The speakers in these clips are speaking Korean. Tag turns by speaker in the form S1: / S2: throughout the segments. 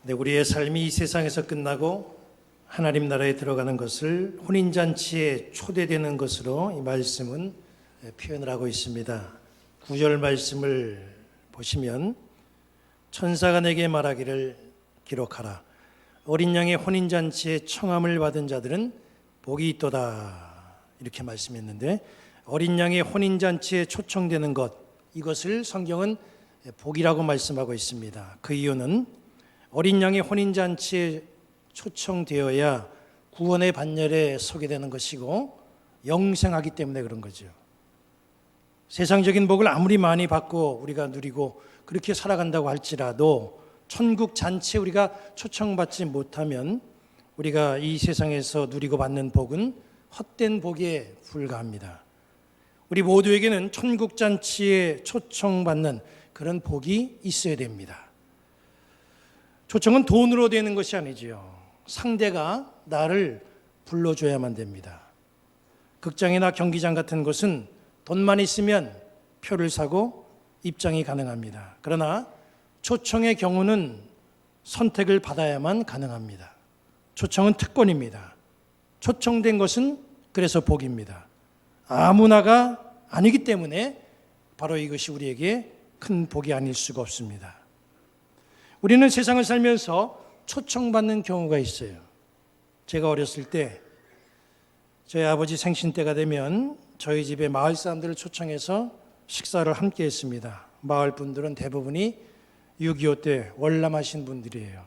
S1: 네, 우리의 삶이 이 세상에서 끝나고 하나님 나라에 들어가는 것을 혼인잔치에 초대되는 것으로 이 말씀은 표현을 하고 있습니다. 9절 말씀을 보시면 천사가 내게 말하기를 기록하라. 어린 양의 혼인잔치에 청함을 받은 자들은 복이 있도다. 이렇게 말씀했는데 어린 양의 혼인잔치에 초청되는 것, 이것을 성경은 복이라고 말씀하고 있습니다. 그 이유는 어린 양의 혼인잔치에 초청되어야 구원의 반열에 서게 되는 것이고 영생하기 때문에 그런 거죠. 세상적인 복을 아무리 많이 받고 우리가 누리고 그렇게 살아간다고 할지라도 천국 잔치에 우리가 초청받지 못하면 우리가 이 세상에서 누리고 받는 복은 헛된 복에 불과합니다. 우리 모두에게는 천국 잔치에 초청받는 그런 복이 있어야 됩니다. 초청은 돈으로 되는 것이 아니지요. 상대가 나를 불러줘야만 됩니다. 극장이나 경기장 같은 곳은 돈만 있으면 표를 사고 입장이 가능합니다. 그러나 초청의 경우는 선택을 받아야만 가능합니다. 초청은 특권입니다. 초청된 것은 그래서 복입니다. 아무나가 아니기 때문에 바로 이것이 우리에게 큰 복이 아닐 수가 없습니다. 우리는 세상을 살면서 초청받는 경우가 있어요. 제가 어렸을 때 저희 아버지 생신 때가 되면 저희 집에 마을 사람들을 초청해서 식사를 함께 했습니다. 마을 분들은 대부분이 6.25 때 월남하신 분들이에요.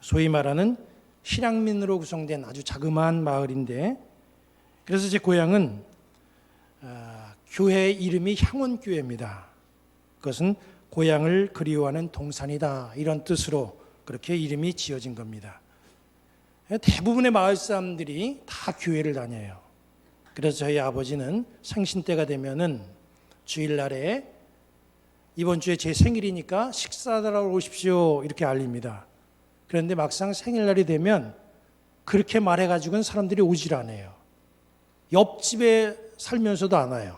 S1: 소위 말하는 실향민으로 구성된 아주 자그마한 마을인데, 그래서 제 고향은 교회 이름이 향원교회입니다. 그것은 고향을 그리워하는 동산이다, 이런 뜻으로 그렇게 이름이 지어진 겁니다. 대부분의 마을 사람들이 다 교회를 다녀요. 그래서 저희 아버지는 생신 때가 되면은 주일날에 이번 주에 제 생일이니까 식사하러 오십시오 이렇게 알립니다. 그런데 막상 생일날이 되면 그렇게 말해가지고는 사람들이 오질 않아요. 옆집에 살면서도 안 와요.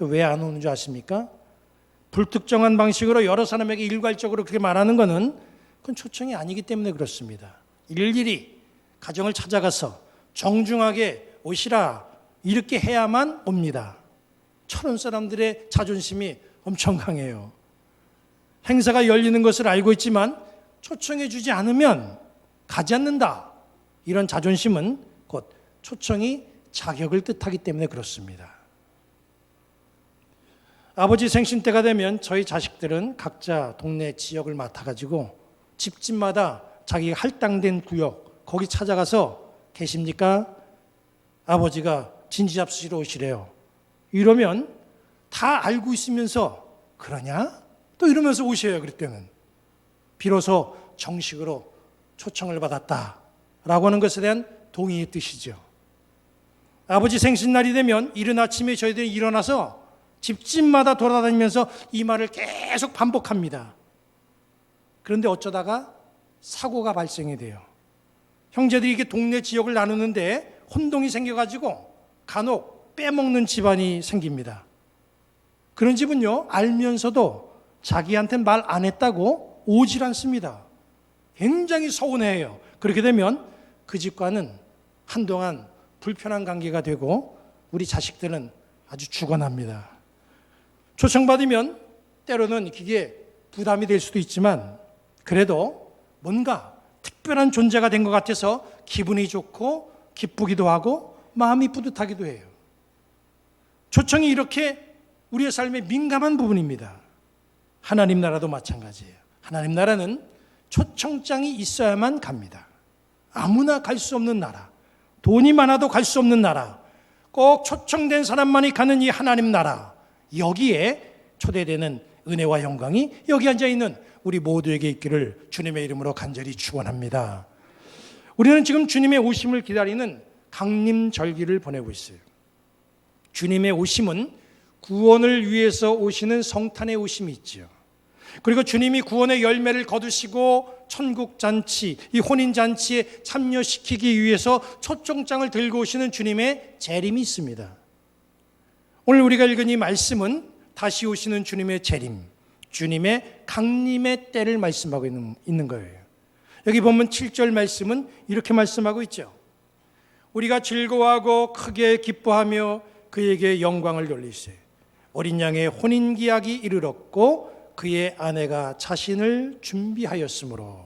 S1: 왜 안 오는 줄 아십니까? 불특정한 방식으로 여러 사람에게 일괄적으로 그렇게 말하는 것은 그건 초청이 아니기 때문에 그렇습니다. 일일이 가정을 찾아가서 정중하게 오시라 이렇게 해야만 옵니다. 철원 사람들의 자존심이 엄청 강해요. 행사가 열리는 것을 알고 있지만 초청해 주지 않으면 가지 않는다. 이런 자존심은 곧 초청이 자격을 뜻하기 때문에 그렇습니다. 아버지 생신 때가 되면 저희 자식들은 각자 동네 지역을 맡아가지고 집집마다 자기가 할당된 구역 거기 찾아가서 계십니까? 아버지가 진지 잡수시러 오시래요. 이러면 다 알고 있으면서 그러냐? 또 이러면서 오셔요. 그때는 비로소 정식으로 초청을 받았다라고 하는 것에 대한 동의의 뜻이죠. 아버지 생신날이 되면 이른 아침에 저희들이 일어나서 집집마다 돌아다니면서 이 말을 계속 반복합니다. 그런데 어쩌다가 사고가 발생이 돼요. 형제들이 이게 동네 지역을 나누는데 혼동이 생겨가지고 간혹 빼먹는 집안이 생깁니다. 그런 집은요, 알면서도 자기한테 말 안 했다고 오질 않습니다. 굉장히 서운해해요. 그렇게 되면 그 집과는 한동안 불편한 관계가 되고 우리 자식들은 아주 죽어납니다. 초청받으면 때로는 그게 부담이 될 수도 있지만 그래도 뭔가 특별한 존재가 된 것 같아서 기분이 좋고 기쁘기도 하고 마음이 뿌듯하기도 해요. 초청이 이렇게 우리의 삶의 민감한 부분입니다. 하나님 나라도 마찬가지예요. 하나님 나라는 초청장이 있어야만 갑니다. 아무나 갈 수 없는 나라, 돈이 많아도 갈 수 없는 나라, 꼭 초청된 사람만이 가는 이 하나님 나라, 여기에 초대되는 은혜와 영광이 여기 앉아있는 우리 모두에게 있기를 주님의 이름으로 간절히 축원합니다. 우리는 지금 주님의 오심을 기다리는 강림절기를 보내고 있어요. 주님의 오심은 구원을 위해서 오시는 성탄의 오심이 있죠. 그리고 주님이 구원의 열매를 거두시고 천국잔치, 이 혼인잔치에 참여시키기 위해서 초청장을 들고 오시는 주님의 재림이 있습니다. 오늘 우리가 읽은 이 말씀은 다시 오시는 주님의 재림, 주님의 강림의 때를 말씀하고 있는 거예요. 여기 보면 7절 말씀은 이렇게 말씀하고 있죠. 우리가 즐거워하고 크게 기뻐하며 그에게 영광을 돌리세. 어린 양의 혼인기약이 이르렀고 그의 아내가 자신을 준비하였으므로.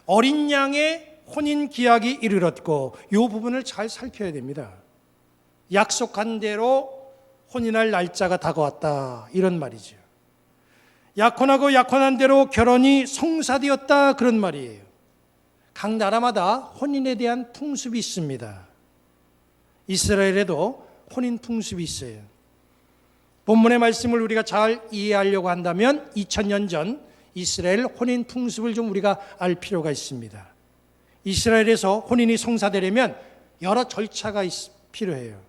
S1: 어린 양의 혼인기약이 이르렀고, 이 부분을 잘 살펴야 됩니다. 약속한 대로 혼인할 날짜가 다가왔다, 이런 말이죠. 약혼하고 약혼한 대로 결혼이 성사되었다, 그런 말이에요. 각 나라마다 혼인에 대한 풍습이 있습니다. 이스라엘에도 혼인 풍습이 있어요. 본문의 말씀을 우리가 잘 이해하려고 한다면 2000년 전 이스라엘 혼인 풍습을 좀 우리가 알 필요가 있습니다. 이스라엘에서 혼인이 성사되려면 여러 절차가 필요해요.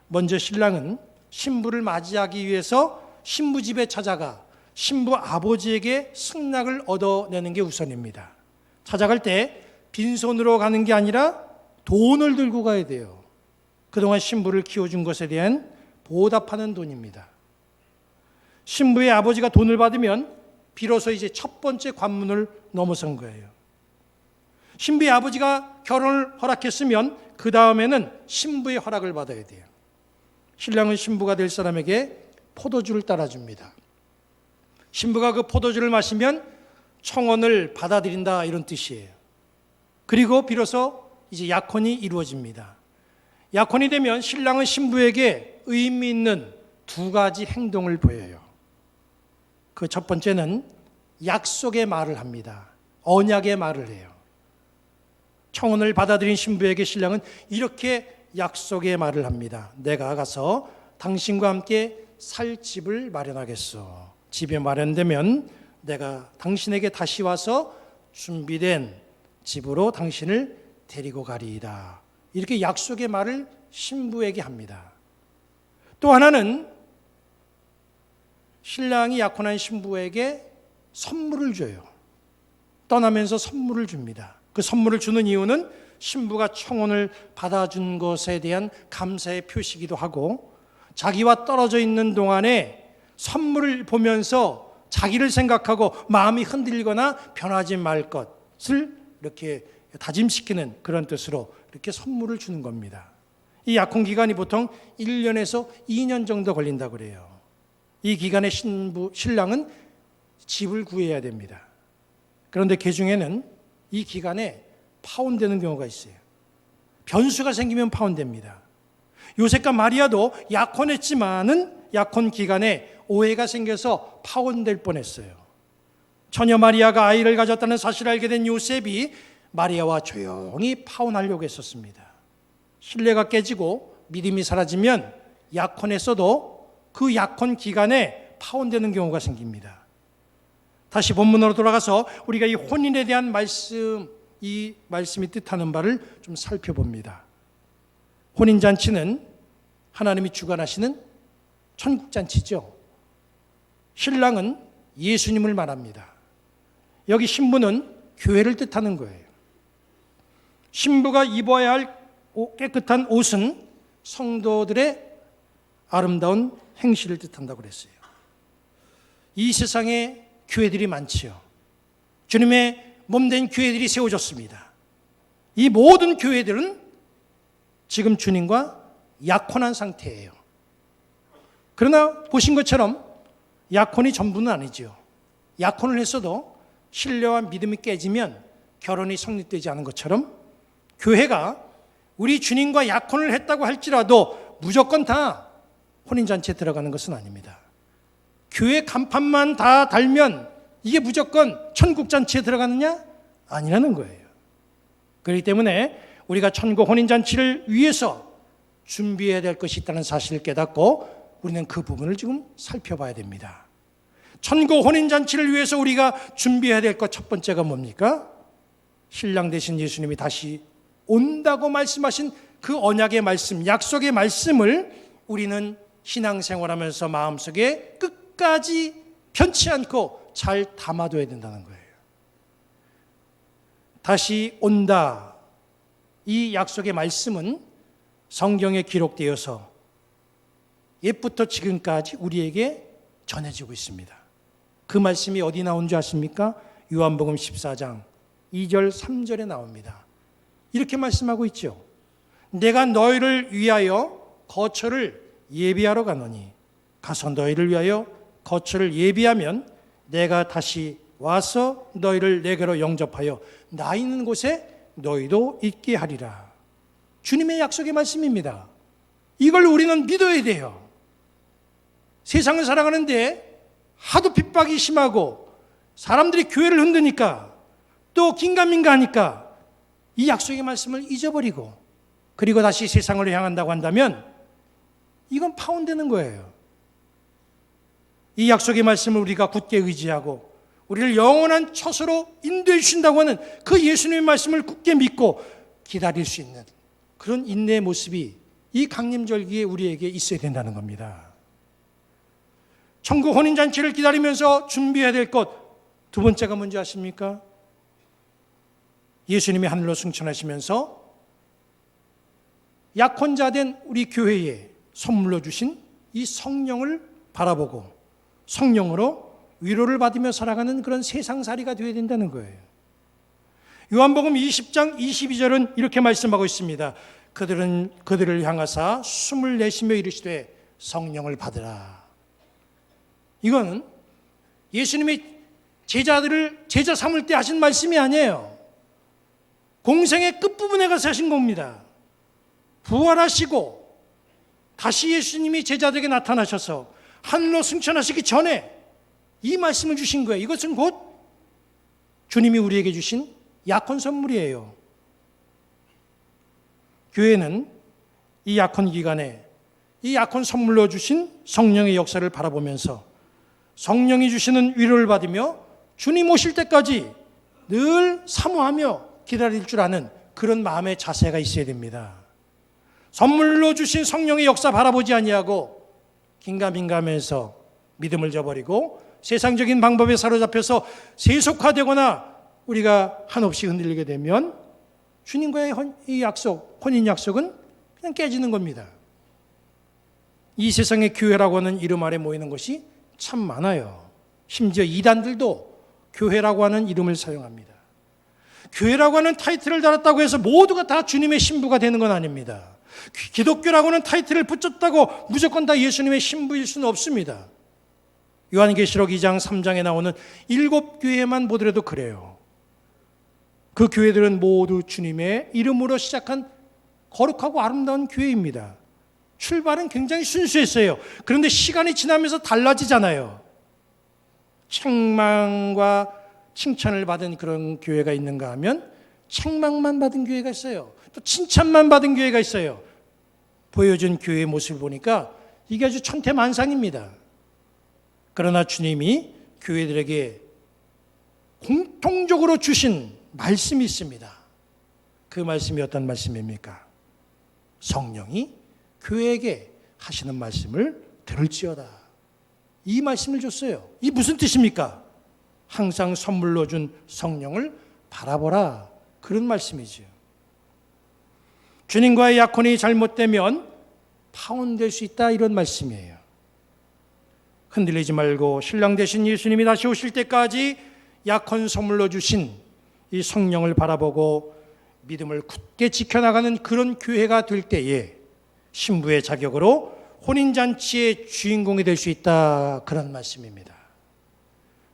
S1: 먼저 신랑은 신부를 맞이하기 위해서 신부 집에 찾아가 신부 아버지에게 승낙을 얻어내는 게 우선입니다. 찾아갈 때 빈손으로 가는 게 아니라 돈을 들고 가야 돼요. 그동안 신부를 키워준 것에 대한 보답하는 돈입니다. 신부의 아버지가 돈을 받으면 비로소 이제 첫 번째 관문을 넘어선 거예요. 신부의 아버지가 결혼을 허락했으면 그 다음에는 신부의 허락을 받아야 돼요. 신랑은 신부가 될 사람에게 포도주를 따라줍니다. 신부가 그 포도주를 마시면 청혼을 받아들인다, 이런 뜻이에요. 그리고 비로소 이제 약혼이 이루어집니다. 약혼이 되면 신랑은 신부에게 의미 있는 두 가지 행동을 보여요. 그 첫 번째는 약속의 말을 합니다. 언약의 말을 해요. 청혼을 받아들인 신부에게 신랑은 이렇게 약속의 말을 합니다. 내가 가서 당신과 함께 살 집을 마련하겠소. 집이 마련되면 내가 당신에게 다시 와서 준비된 집으로 당신을 데리고 가리이다. 이렇게 약속의 말을 신부에게 합니다. 또 하나는 신랑이 약혼한 신부에게 선물을 줘요. 떠나면서 선물을 줍니다. 그 선물을 주는 이유는 신부가 청혼을 받아준 것에 대한 감사의 표시이기도 하고, 자기와 떨어져 있는 동안에 선물을 보면서 자기를 생각하고 마음이 흔들리거나 변하지 말 것을 이렇게 다짐시키는 그런 뜻으로 이렇게 선물을 주는 겁니다. 이 약혼 기간이 보통 1년에서 2년 정도 걸린다고 그래요. 이 기간에 신랑은 집을 구해야 됩니다. 그런데 그 중에는 이 기간에 파혼되는 경우가 있어요. 변수가 생기면 파혼됩니다. 요셉과 마리아도 약혼했지만은 약혼 기간에 오해가 생겨서 파혼될 뻔했어요. 처녀 마리아가 아이를 가졌다는 사실을 알게 된 요셉이 마리아와 조용히 파혼하려고 했었습니다. 신뢰가 깨지고 믿음이 사라지면 약혼했어도 그 약혼 기간에 파혼되는 경우가 생깁니다. 다시 본문으로 돌아가서 우리가 이 혼인에 대한 말씀, 이 말씀이 뜻하는 바를 좀 살펴봅니다. 혼인잔치는 하나님이 주관하시는 천국잔치죠. 신랑은 예수님을 말합니다. 여기 신부는 교회를 뜻하는 거예요. 신부가 입어야 할 깨끗한 옷은 성도들의 아름다운 행실을 뜻한다고 그랬어요. 이 세상에 교회들이 많지요. 주님의 몸된 교회들이 세워졌습니다. 이 모든 교회들은 지금 주님과 약혼한 상태예요. 그러나 보신 것처럼 약혼이 전부는 아니죠. 약혼을 했어도 신뢰와 믿음이 깨지면 결혼이 성립되지 않은 것처럼 교회가 우리 주님과 약혼을 했다고 할지라도 무조건 다 혼인잔치에 들어가는 것은 아닙니다. 교회 간판만 다 달면 이게 무조건 천국잔치에 들어가느냐? 아니라는 거예요. 그렇기 때문에 우리가 천국 혼인잔치를 위해서 준비해야 될 것이 있다는 사실을 깨닫고 우리는 그 부분을 지금 살펴봐야 됩니다. 천국 혼인잔치를 위해서 우리가 준비해야 될 것 첫 번째가 뭡니까? 신랑 되신 예수님이 다시 온다고 말씀하신 그 언약의 말씀, 약속의 말씀을 우리는 신앙생활하면서 마음속에 끝까지 변치 않고 잘 담아둬야 된다는 거예요. 다시 온다. 이 약속의 말씀은 성경에 기록되어서 옛부터 지금까지 우리에게 전해지고 있습니다. 그 말씀이 어디 나온 줄 아십니까? 요한복음 14장 2절, 3절에 나옵니다. 이렇게 말씀하고 있죠. 내가 너희를 위하여 거처를 예비하러 가노니 가서 너희를 위하여 거처를 예비하면 내가 다시 와서 너희를 내게로 영접하여 나 있는 곳에 너희도 있게 하리라. 주님의 약속의 말씀입니다. 이걸 우리는 믿어야 돼요. 세상을 살아가는데 하도 핍박이 심하고 사람들이 교회를 흔드니까 또 긴가민가 하니까 이 약속의 말씀을 잊어버리고 그리고 다시 세상을 향한다고 한다면 이건 파혼되는 거예요. 이 약속의 말씀을 우리가 굳게 의지하고 우리를 영원한 처소로 인도해 주신다고 하는 그 예수님의 말씀을 굳게 믿고 기다릴 수 있는 그런 인내의 모습이 이 강림절기에 우리에게 있어야 된다는 겁니다. 천국 혼인잔치를 기다리면서 준비해야 될 것 두 번째가 뭔지 아십니까? 예수님이 하늘로 승천하시면서 약혼자 된 우리 교회에 선물로 주신 이 성령을 바라보고 성령으로 위로를 받으며 살아가는 그런 세상살이가 되어야 된다는 거예요. 요한복음 20장 22절은 이렇게 말씀하고 있습니다. 그들을 향하사 숨을 내쉬며 이르시되 성령을 받으라. 이거는 예수님이 제자들을 제자 삼을 때 하신 말씀이 아니에요. 공생의 끝부분에 가서 하신 겁니다. 부활하시고 다시 예수님이 제자들에게 나타나셔서 하늘로 승천하시기 전에 이 말씀을 주신 거예요. 이것은 곧 주님이 우리에게 주신 약혼 선물이에요. 교회는 이 약혼 기간에 이 약혼 선물로 주신 성령의 역사를 바라보면서 성령이 주시는 위로를 받으며 주님 오실 때까지 늘 사모하며 기다릴 줄 아는 그런 마음의 자세가 있어야 됩니다. 선물로 주신 성령의 역사 바라보지 아니하고 긴가민가하면서 믿음을 저버리고 세상적인 방법에 사로잡혀서 세속화되거나 우리가 한없이 흔들리게 되면 주님과의 이 약속, 혼인 약속은 그냥 깨지는 겁니다. 이 세상의 교회라고 하는 이름 아래 모이는 것이 참 많아요. 심지어 이단들도 교회라고 하는 이름을 사용합니다. 교회라고 하는 타이틀을 달았다고 해서 모두가 다 주님의 신부가 되는 건 아닙니다. 기독교라고 하는 타이틀을 붙였다고 무조건 다 예수님의 신부일 수는 없습니다. 요한계시록 2장 3장에 나오는 7교회만 보더라도 그래요. 그 교회들은 모두 주님의 이름으로 시작한 거룩하고 아름다운 교회입니다. 출발은 굉장히 순수했어요. 그런데 시간이 지나면서 달라지잖아요. 책망과 칭찬을 받은 그런 교회가 있는가 하면 책망만 받은 교회가 있어요. 또 칭찬만 받은 교회가 있어요. 보여준 교회의 모습을 보니까 이게 아주 천태만상입니다. 그러나 주님이 교회들에게 공통적으로 주신 말씀이 있습니다. 그 말씀이 어떤 말씀입니까? 성령이 교회에게 하시는 말씀을 들을지어다. 이 말씀을 줬어요. 이 무슨 뜻입니까? 항상 선물로 준 성령을 바라보라. 그런 말씀이죠. 주님과의 약혼이 잘못되면 파혼될 수 있다. 이런 말씀이에요. 흔들리지 말고 신랑 되신 예수님이 다시 오실 때까지 약혼 선물로 주신 이 성령을 바라보고 믿음을 굳게 지켜나가는 그런 교회가 될 때에 신부의 자격으로 혼인잔치의 주인공이 될 수 있다. 그런 말씀입니다.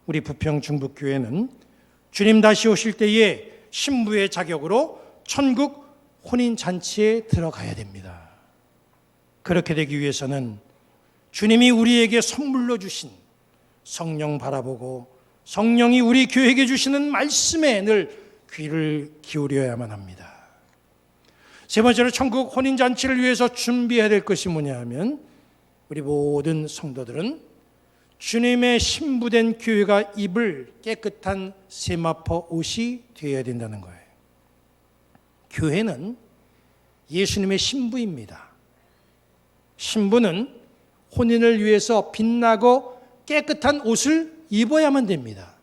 S1: 우리 부평 중북교회는 주님 다시 오실 때에 신부의 자격으로 천국 혼인잔치에 들어가야 됩니다. 그렇게 되기 위해서는 주님이 우리에게 선물로 주신 성령 바라보고 성령이 우리 교회에게 주시는 말씀에 늘 귀를 기울여야만 합니다. 세 번째로 천국 혼인잔치를 위해서 준비해야 될 것이 뭐냐 하면 우리 모든 성도들은 주님의 신부된 교회가 입을 깨끗한 세마포 옷이 되어야 된다는 거예요. 교회는 예수님의 신부입니다. 신부는 혼인을 위해서 빛나고 깨끗한 옷을 입어야만 됩니다.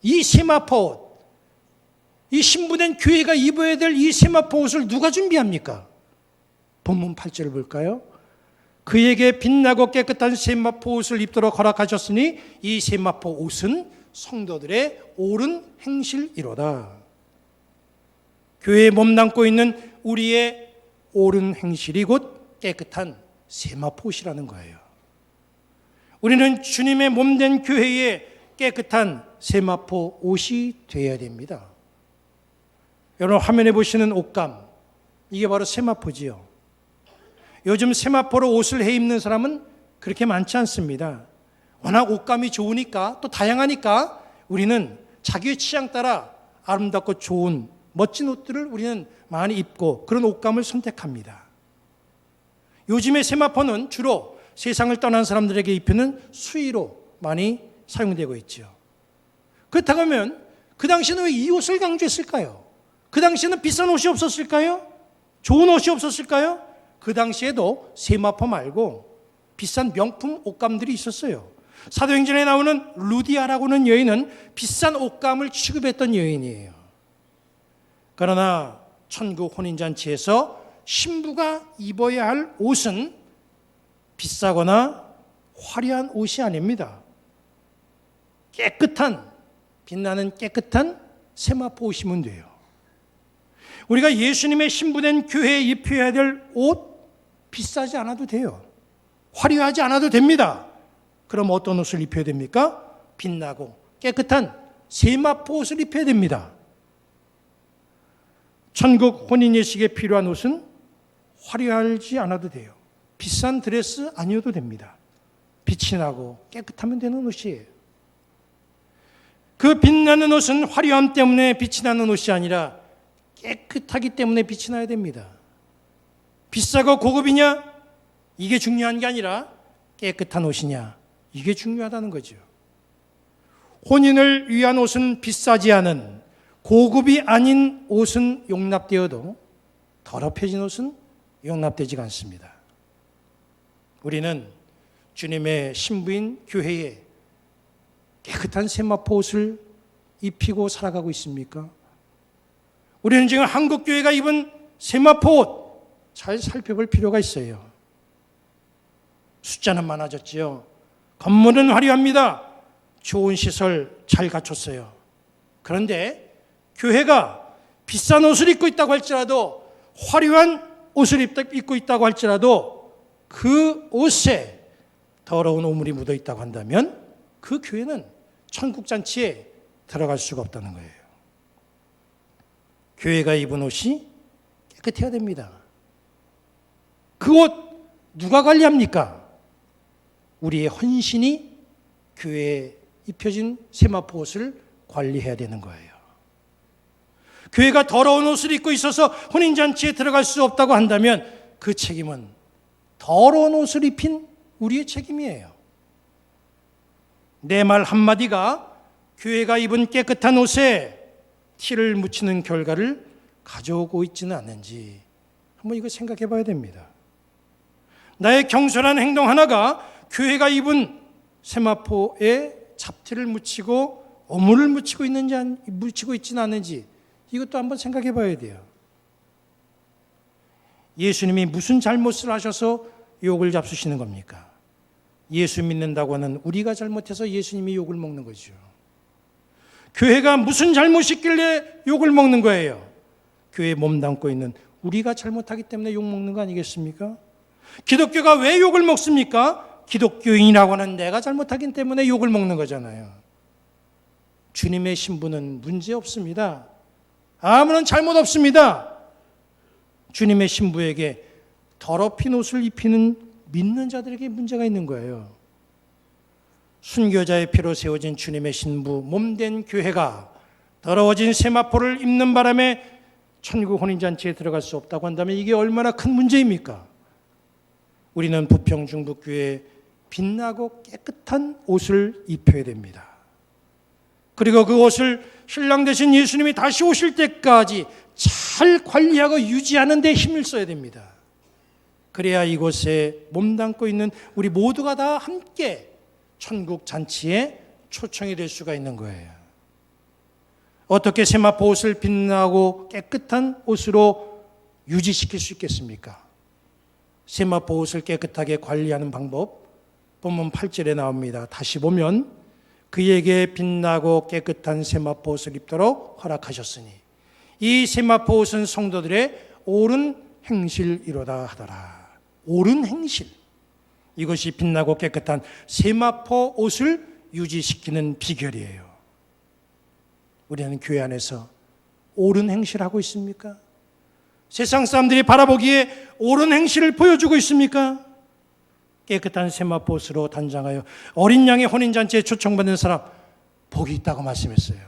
S1: 이 세마포 옷, 이 신부된 교회가 입어야 될 이 세마포 옷을 누가 준비합니까? 본문 8절을 볼까요? 그에게 빛나고 깨끗한 세마포 옷을 입도록 허락하셨으니 이 세마포 옷은 성도들의 옳은 행실이로다. 교회에 몸담고 있는 우리의 옳은 행실이 곧 깨끗한 세마포옷이라는 거예요. 우리는 주님의 몸된 교회의 깨끗한 세마포 옷이 되어야 됩니다. 여러분 화면에 보시는 옷감, 이게 바로 세마포지요. 요즘 세마포로 옷을 해 입는 사람은 그렇게 많지 않습니다. 워낙 옷감이 좋으니까 또 다양하니까 우리는 자기의 취향 따라 아름답고 좋은 멋진 옷들을 우리는 많이 입고 그런 옷감을 선택합니다. 요즘의 세마포는 주로 세상을 떠난 사람들에게 입히는 수의로 많이 사용되고 있죠. 그렇다고 하면 그 당시에는 왜 이 옷을 강조했을까요? 그 당시에는 비싼 옷이 없었을까요? 좋은 옷이 없었을까요? 그 당시에도 세마포 말고 비싼 명품 옷감들이 있었어요. 사도행전에 나오는 루디아라고는 여인은 비싼 옷감을 취급했던 여인이에요. 그러나 천국 혼인잔치에서 신부가 입어야 할 옷은 비싸거나 화려한 옷이 아닙니다. 깨끗한, 빛나는 깨끗한 세마포 옷이면 돼요. 우리가 예수님의 신부된 교회에 입혀야 될 옷 비싸지 않아도 돼요. 화려하지 않아도 됩니다. 그럼 어떤 옷을 입혀야 됩니까? 빛나고 깨끗한 세마포 옷을 입혀야 됩니다. 천국 혼인 예식에 필요한 옷은 화려하지 않아도 돼요. 비싼 드레스 아니어도 됩니다. 빛이 나고 깨끗하면 되는 옷이에요. 그 빛나는 옷은 화려함 때문에 빛이 나는 옷이 아니라 깨끗하기 때문에 빛이 나야 됩니다. 비싸고 고급이냐? 이게 중요한 게 아니라 깨끗한 옷이냐? 이게 중요하다는 거죠. 혼인을 위한 옷은 비싸지 않은, 고급이 아닌 옷은 용납되어도 더럽혀진 옷은 용납되지가 않습니다. 우리는 주님의 신부인 교회에 깨끗한 세마포 옷을 입히고 살아가고 있습니까? 우리는 지금 한국교회가 입은 세마포 옷 잘 살펴볼 필요가 있어요. 숫자는 많아졌지요. 건물은 화려합니다. 좋은 시설 잘 갖췄어요. 그런데 교회가 비싼 옷을 입고 있다고 할지라도, 화려한 옷을 입고 있다고 할지라도 그 옷에 더러운 오물이 묻어 있다고 한다면 그 교회는 천국잔치에 들어갈 수가 없다는 거예요. 교회가 입은 옷이 깨끗해야 됩니다. 그 옷 누가 관리합니까? 우리의 헌신이 교회에 입혀진 세마포 옷을 관리해야 되는 거예요. 교회가 더러운 옷을 입고 있어서 혼인잔치에 들어갈 수 없다고 한다면 그 책임은 더러운 옷을 입힌 우리의 책임이에요. 내 말 한마디가 교회가 입은 깨끗한 옷에 티를 묻히는 결과를 가져오고 있지는 않는지 한번 이거 생각해 봐야 됩니다. 나의 경솔한 행동 하나가 교회가 입은 세마포에 잡티를 묻히고 오물을 묻히고 있지는 않는지 이것도 한번 생각해 봐야 돼요. 예수님이 무슨 잘못을 하셔서 욕을 잡수시는 겁니까? 예수 믿는다고 하는 우리가 잘못해서 예수님이 욕을 먹는 거죠. 교회가 무슨 잘못이 있길래 욕을 먹는 거예요? 교회에 몸담고 있는 우리가 잘못하기 때문에 욕 먹는 거 아니겠습니까? 기독교가 왜 욕을 먹습니까? 기독교인이라고 하는 내가 잘못하기 때문에 욕을 먹는 거잖아요. 주님의 신부는 문제 없습니다. 아무런 잘못 없습니다. 주님의 신부에게 더럽힌 옷을 입히는 믿는 자들에게 문제가 있는 거예요. 순교자의 피로 세워진 주님의 신부 몸된 교회가 더러워진 세마포를 입는 바람에 천국 혼인잔치에 들어갈 수 없다고 한다면 이게 얼마나 큰 문제입니까? 우리는 부평중북교회에 빛나고 깨끗한 옷을 입혀야 됩니다. 그리고 그 옷을 신랑 되신 예수님이 다시 오실 때까지 잘 관리하고 유지하는 데 힘을 써야 됩니다. 그래야 이곳에 몸담고 있는 우리 모두가 다 함께 천국 잔치에 초청이 될 수가 있는 거예요. 어떻게 세마포 옷을 빛나고 깨끗한 옷으로 유지시킬 수 있겠습니까? 세마포 옷을 깨끗하게 관리하는 방법 본문 8절에 나옵니다. 다시 보면 그에게 빛나고 깨끗한 세마포 옷을 입도록 허락하셨으니 이 세마포 옷은 성도들의 옳은 행실이로다 하더라. 옳은 행실, 이것이 빛나고 깨끗한 세마포 옷을 유지시키는 비결이에요. 우리는 교회 안에서 옳은 행실하고 있습니까? 세상 사람들이 바라보기에 옳은 행실을 보여주고 있습니까? 깨끗한 세마포 옷으로 단장하여 어린 양의 혼인잔치에 초청받는 사람 복이 있다고 말씀했어요.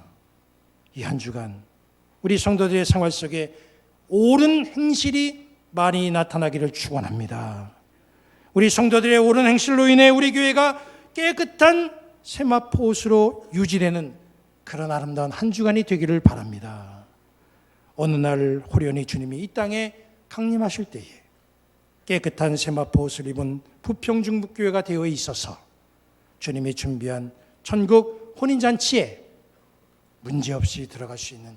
S1: 이 한 주간 우리 성도들의 생활 속에 옳은 행실이 많이 나타나기를 축원합니다. 우리 성도들의 옳은 행실로 인해 우리 교회가 깨끗한 세마포 옷으로 유지되는 그런 아름다운 한 주간이 되기를 바랍니다. 어느 날 호련히 주님이 이 땅에 강림하실 때에 깨끗한 세마포 옷을 입은 부평중북교회가 되어 있어서 주님이 준비한 천국 혼인잔치에 문제없이 들어갈 수 있는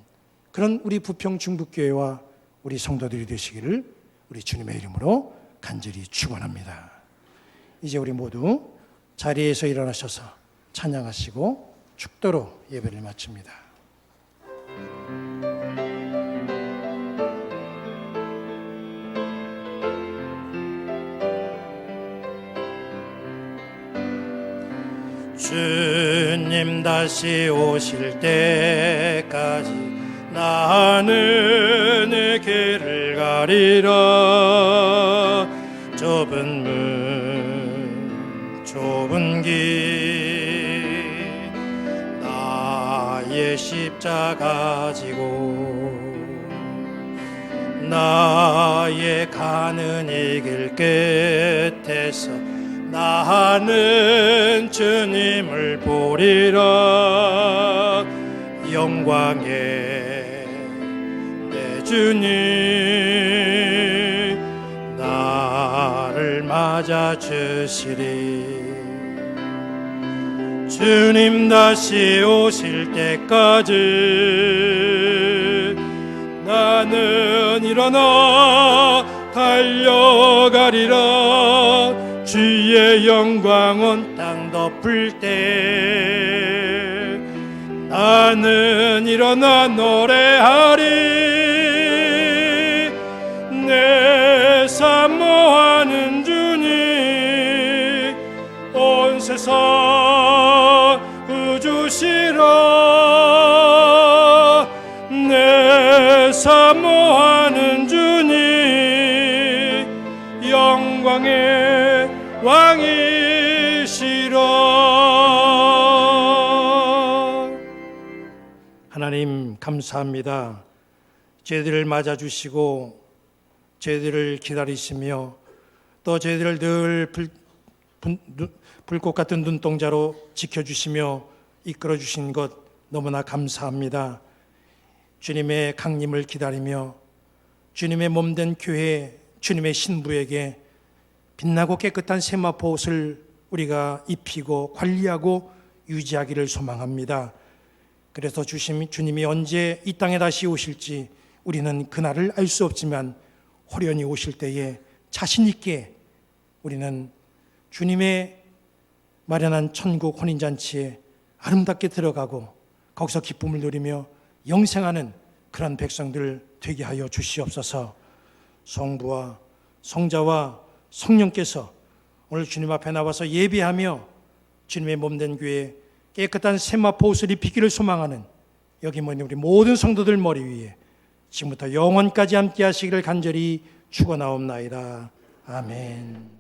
S1: 그런 우리 부평중북교회와 우리 성도들이 되시기를 우리 주님의 이름으로 간절히 축원합니다. 이제 우리 모두 자리에서 일어나셔서 찬양하시고 축도로 예배를 마칩니다. 주님 다시 오실 때까지 나는 내 길을 가리라. 좁은 문 좁은 길 나의 십자가 지고 나의 가는 이 길 끝에서 나는 주님을 보리라. 영광의 내 주님 나를 맞아 주시리. 주님 다시 오실 때까지 나는 일어나 달려가리라. 주의 영광 온 땅 덮을 때 나는 일어나 노래하리. 내 사모하는 주님 온 세상 우주시라. 내 사모하는 주님 영광의 왕이시라. 하나님 감사합니다. 저희들을 맞아주시고 저희들을 기다리시며 또 저희들을 늘 불꽃 같은 눈동자로 지켜주시며 이끌어주신 것 너무나 감사합니다. 주님의 강림을 기다리며 주님의 몸된 교회 주님의 신부에게 빛나고 깨끗한 세마포 옷을 우리가 입히고 관리하고 유지하기를 소망합니다. 그래서 주님이 언제 이 땅에 다시 오실지 우리는 그날을 알 수 없지만 호련히 오실 때에 자신 있게 우리는 주님의 마련한 천국 혼인잔치에 아름답게 들어가고 거기서 기쁨을 누리며 영생하는 그런 백성들 되게 하여 주시옵소서. 성부와 성자와 성령께서 오늘 주님 앞에 나와서 예배하며 주님의 몸된 교회에 깨끗한 세마포 옷을 입히기를 소망하는 여기 모인 우리 모든 성도들 머리 위에 지금부터 영원까지 함께 하시기를 간절히 축원하옵나이다. 아멘.